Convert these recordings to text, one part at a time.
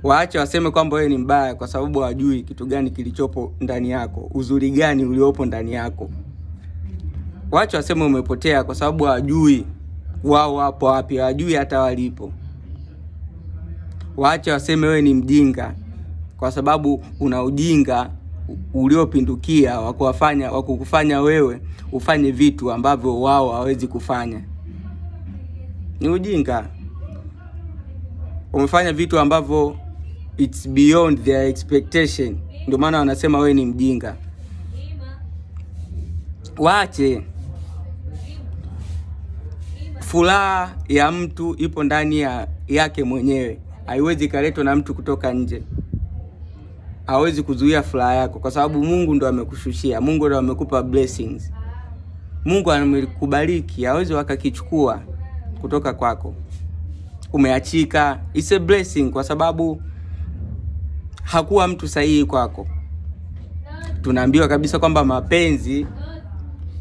Waache waseme kwamba wewe ni mbaya kwa sababu hawajui kitu gani kilichopo ndani yako, uzuri gani uliopo ndani yako. Waache waseme umepotea kwa sababu hawajui wao wapo wapi, hawajui hata walipo. Waache waseme wewe ni mjinga kwa sababu una ujinga uliopindukia wa kukufanya wewe ufanye vitu ambavyo wao hawezi kufanya. Ni ujinga. Umefanya vitu ambavyo it's beyond their expectation. Ndio maana wanasema wewe ni mjinga. Waache. Furaha ya mtu ipo ndani yake mwenyewe. Haiwezi kaletwa na mtu kutoka nje. Hawezi kuzuia furaha yako kwa sababu Mungu ndo amekushushia. Mungu ndo amekupa blessings. Mungu amekubariki, hawezi wakakichukua kutoka kwako. Umeachika, it's a blessing kwa sababu hakuwa mtu sahihi kwako. Tunaambiwa kabisa kwamba mapenzi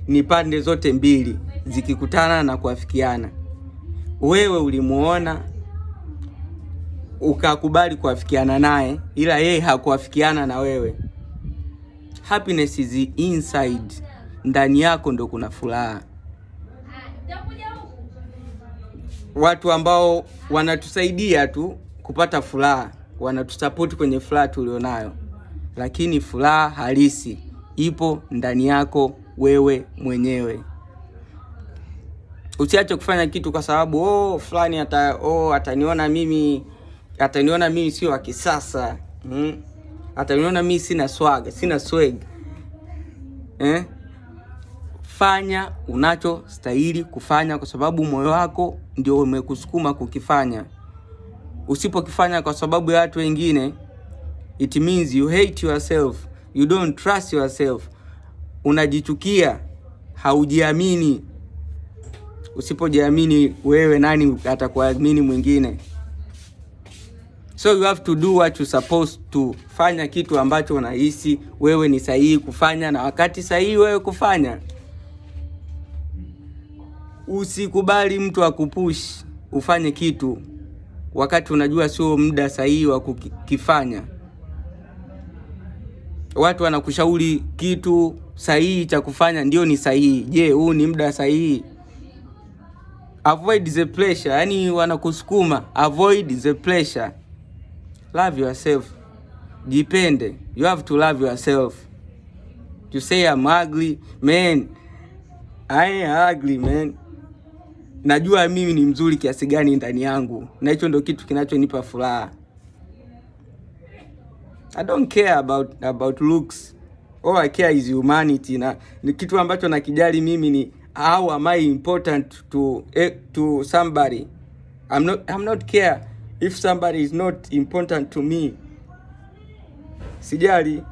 ni pande zote mbili zikikutana na kuafikiana. Wewe ulimuona ukakubali kuafikiana naye, ila yeye hakuafikiana na wewe. Happiness is inside. Ndani yako ndo kuna furaha. Watu ambao wanatusaidia tu kupata furaha, wanatusupport kwenye furaha tulionayo, lakini furaha halisi ipo ndani yako wewe mwenyewe. Usiache kufanya kitu kwa sababu fulani ataniona mimi sio wa kisasa. Ataniona mimi sina swag. Fanya unachostahili kufanya kwa sababu moyo wako ndio umekusukuma kukifanya. Usipokifanya kwa sababu ya watu wengine, it means you hate yourself, you don't trust yourself. Unajichukia, haujiamini. Usipojiamini wewe, nani atakuamini mwingine? So you have to do what you supposed to. Fanya kitu ambacho unahisi wewe ni sahihi kufanya na wakati sahihi wewe kufanya. Usikubali mtu akupush ufanye kitu wakati unajua sio muda sahihi wa kukifanya. Watu wanakushauri kitu sahihi cha kufanya ndio ni sahihi. Je, huu ni muda sahihi? Avoid the pressure. Yani wanakusukuma, avoid the pressure. Love yourself. Jipende. You have to love yourself. You say I'm ugly, man. I ain't ugly, man. Najua mimi ni mzuri kiasi gani ndani yangu, na hicho ndio kitu kinachonipa furaha. I don't care about looks. All I care is humanity. Na ni kitu ambacho nakijali mimi ni how am I important to somebody. I'm not care if somebody is not important to me. Sijali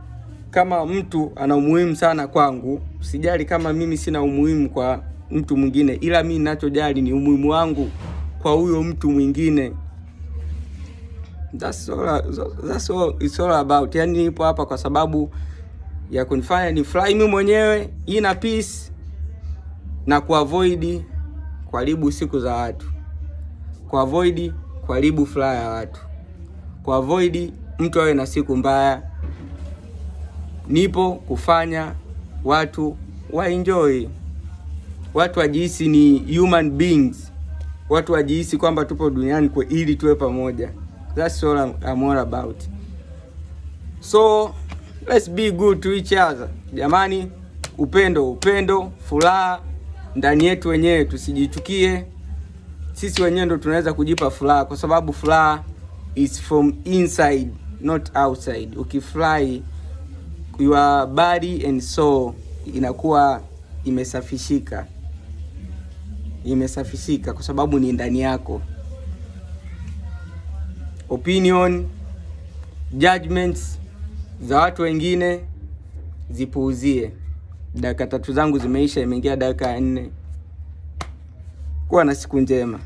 kama mtu ana umuhimu sana kwangu, sijali kama mimi sina umuhimu kwa mtu mwingine, ila mimi ninachojali ni umuhimu wangu kwa huyo mtu mwingine. That's all it's all about. Yani nipo hapa kwa sababu ya kunifanya ni fly mimi mwenyewe, ina peace, na kuavoid kuharibu siku za watu, kuavoid kuharibu furaha ya watu, kuavoid mtu awe na siku mbaya. Nipo kufanya watu enjoy, watu wajihisi ni human beings, watu wajihisi kwamba tupo duniani kwa ili tuwe pamoja. That's all I'm all about. So let's be good to each other. Jamani, upendo, furaha ndani yetu wenyewe, tusijichukie. Sisi wenyewe ndo tunaweza kujipa furaha kwa sababu furaha is from inside, not outside. Ukifurahi, your body and soul inakuwa imesafishika kwa sababu ni ndani yako. Opinion, judgments za watu wengine zipuuzie. Dakika 3 zangu zimeisha, imeingia dakika 4. Kuwa na siku njema.